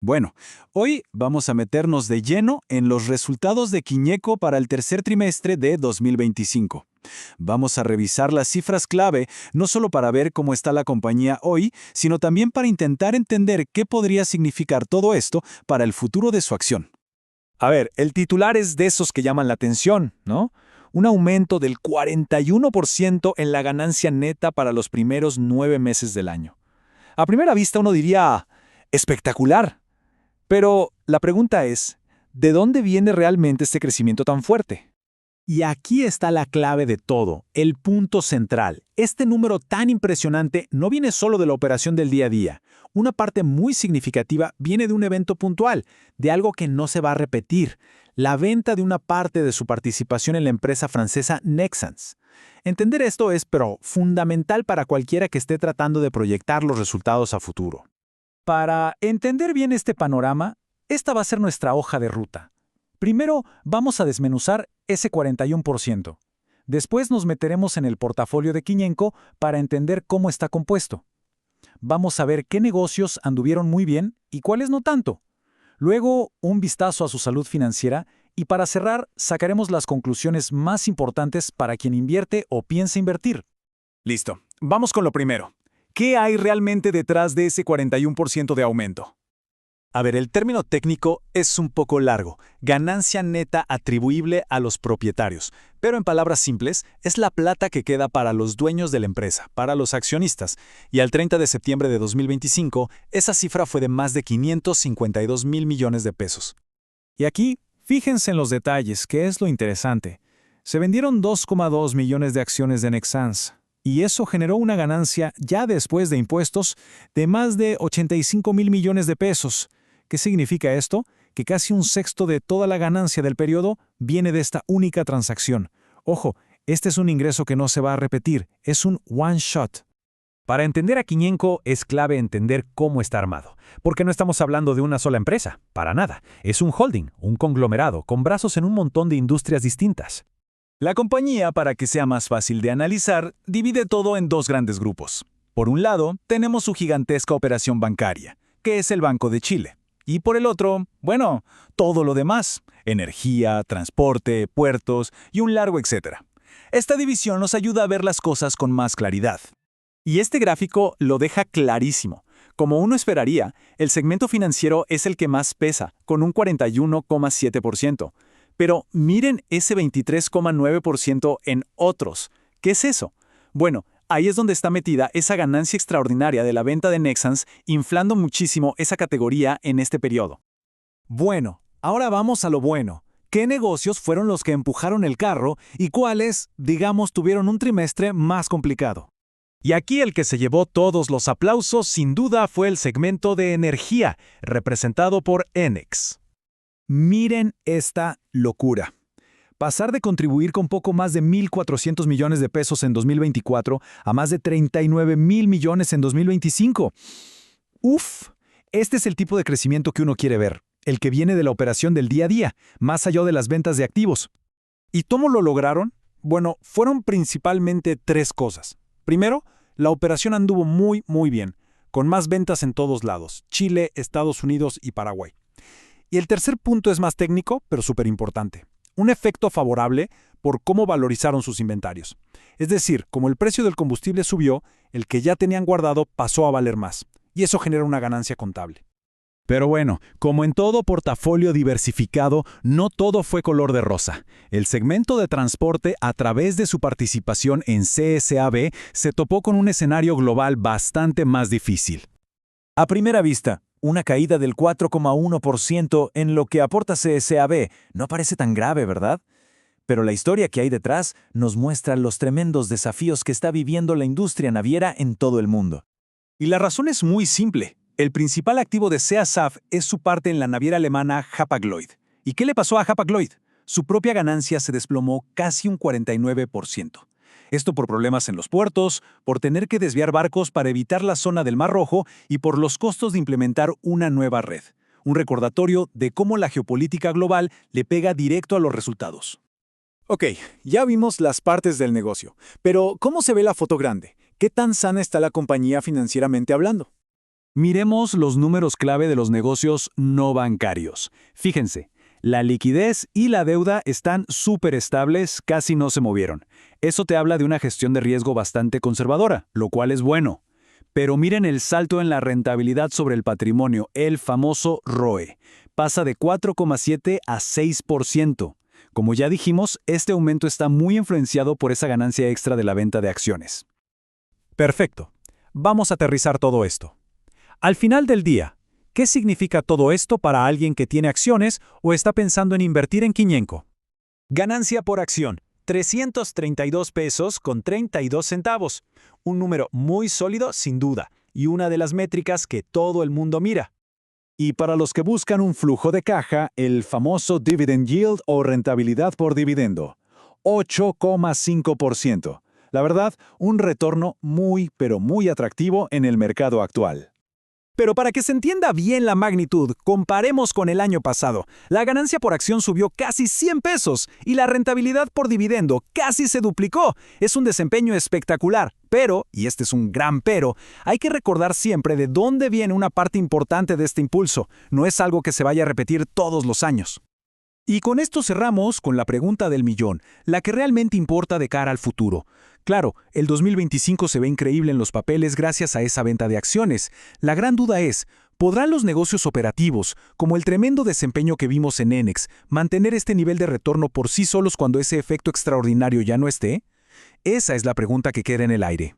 Bueno, hoy vamos a meternos de lleno en los resultados de Quiñeco para el tercer trimestre de 2025. Vamos a revisar las cifras clave, no solo para ver cómo está la compañía hoy, sino también para intentar entender qué podría significar todo esto para el futuro de su acción. A ver, el titular es de esos que llaman la atención, ¿no? Un aumento del 41% en la ganancia neta para los primeros 9 meses del año. A primera vista uno diría, espectacular. Pero la pregunta es, ¿de dónde viene realmente este crecimiento tan fuerte? Y aquí está la clave de todo, el punto central. Este número tan impresionante no viene solo de la operación del día a día. Una parte muy significativa viene de un evento puntual, de algo que no se va a repetir, la venta de una parte de su participación en la empresa francesa Nexans. Entender esto es, pero fundamental para cualquiera que esté tratando de proyectar los resultados a futuro. Para entender bien este panorama, esta va a ser nuestra hoja de ruta. Primero, vamos a desmenuzar ese 41%. Después nos meteremos en el portafolio de Quiñenco para entender cómo está compuesto. Vamos a ver qué negocios anduvieron muy bien y cuáles no tanto. Luego, un vistazo a su salud financiera y para cerrar, sacaremos las conclusiones más importantes para quien invierte o piensa invertir. Listo, vamos con lo primero. ¿Qué hay realmente detrás de ese 41% de aumento? A ver, el término técnico es un poco largo, ganancia neta atribuible a los propietarios, pero en palabras simples, es la plata que queda para los dueños de la empresa, para los accionistas, y al 30 de septiembre de 2025, esa cifra fue de más de 552 mil millones de pesos. Y aquí, fíjense en los detalles, que es lo interesante. Se vendieron 2,2 millones de acciones de Nexans, y eso generó una ganancia, ya después de impuestos, de más de 85 mil millones de pesos. ¿Qué significa esto? Que casi un sexto de toda la ganancia del periodo viene de esta única transacción. Ojo, este es un ingreso que no se va a repetir, es un one shot. Para entender a Quiñenco es clave entender cómo está armado, porque no estamos hablando de una sola empresa, para nada. Es un holding, un conglomerado, con brazos en un montón de industrias distintas. La compañía, para que sea más fácil de analizar, divide todo en dos grandes grupos. Por un lado, tenemos su gigantesca operación bancaria, que es el Banco de Chile. Y por el otro, bueno, todo lo demás, energía, transporte, puertos y un largo etcétera. Esta división nos ayuda a ver las cosas con más claridad. Y este gráfico lo deja clarísimo. Como uno esperaría, el segmento financiero es el que más pesa, con un 41,7%. Pero miren ese 23,9% en otros. ¿Qué es eso? Bueno, ahí es donde está metida esa ganancia extraordinaria de la venta de Nexans, inflando muchísimo esa categoría en este periodo. Bueno, ahora vamos a lo bueno. ¿Qué negocios fueron los que empujaron el carro y cuáles, digamos, tuvieron un trimestre más complicado? Y aquí el que se llevó todos los aplausos sin duda fue el segmento de energía, representado por Enex. Miren esta locura. Pasar de contribuir con poco más de 1.400 millones de pesos en 2024 a más de 39 mil millones en 2025. ¡Uf! Este es el tipo de crecimiento que uno quiere ver, el que viene de la operación del día a día, más allá de las ventas de activos. ¿Y cómo lo lograron? Bueno, fueron principalmente tres cosas. Primero, la operación anduvo muy bien, con más ventas en todos lados, Chile, Estados Unidos y Paraguay. Y el tercer punto es más técnico, pero súper importante. Un efecto favorable por cómo valorizaron sus inventarios. Es decir, como el precio del combustible subió, el que ya tenían guardado pasó a valer más, y eso genera una ganancia contable. Pero bueno, como en todo portafolio diversificado, no todo fue color de rosa. El segmento de transporte, a través de su participación en CSAB, se topó con un escenario global bastante más difícil. A primera vista, una caída del 4,1% en lo que aporta CSAB no parece tan grave, ¿verdad? Pero la historia que hay detrás nos muestra los tremendos desafíos que está viviendo la industria naviera en todo el mundo. Y la razón es muy simple. El principal activo de CSAB es su parte en la naviera alemana Hapag-Lloyd. ¿Y qué le pasó a Hapag-Lloyd? Su propia ganancia se desplomó casi un 49%. Esto por problemas en los puertos, por tener que desviar barcos para evitar la zona del Mar Rojo y por los costos de implementar una nueva red. Un recordatorio de cómo la geopolítica global le pega directo a los resultados. Ok, ya vimos las partes del negocio, pero ¿cómo se ve la foto grande? ¿Qué tan sana está la compañía financieramente hablando? Miremos los números clave de los negocios no bancarios. Fíjense, la liquidez y la deuda están súper estables, casi no se movieron. Eso te habla de una gestión de riesgo bastante conservadora, lo cual es bueno. Pero miren el salto en la rentabilidad sobre el patrimonio, el famoso ROE. Pasa de 4,7 a 6%. Como ya dijimos, este aumento está muy influenciado por esa ganancia extra de la venta de acciones. Perfecto. Vamos a aterrizar todo esto. Al final del día, ¿qué significa todo esto para alguien que tiene acciones o está pensando en invertir en Quiñenco? Ganancia por acción, 332 pesos con 32 centavos. Un número muy sólido sin duda, y una de las métricas que todo el mundo mira. Y para los que buscan un flujo de caja, el famoso dividend yield o rentabilidad por dividendo, 8,5%. La verdad, un retorno muy, pero muy atractivo en el mercado actual. Pero para que se entienda bien la magnitud, comparemos con el año pasado. La ganancia por acción subió casi 100 pesos y la rentabilidad por dividendo casi se duplicó. Es un desempeño espectacular, pero, y este es un gran pero, hay que recordar siempre de dónde viene una parte importante de este impulso. No es algo que se vaya a repetir todos los años. Y con esto cerramos con la pregunta del millón, la que realmente importa de cara al futuro. Claro, el 2025 se ve increíble en los papeles gracias a esa venta de acciones. La gran duda es, ¿podrán los negocios operativos, como el tremendo desempeño que vimos en Enex, mantener este nivel de retorno por sí solos cuando ese efecto extraordinario ya no esté? Esa es la pregunta que queda en el aire.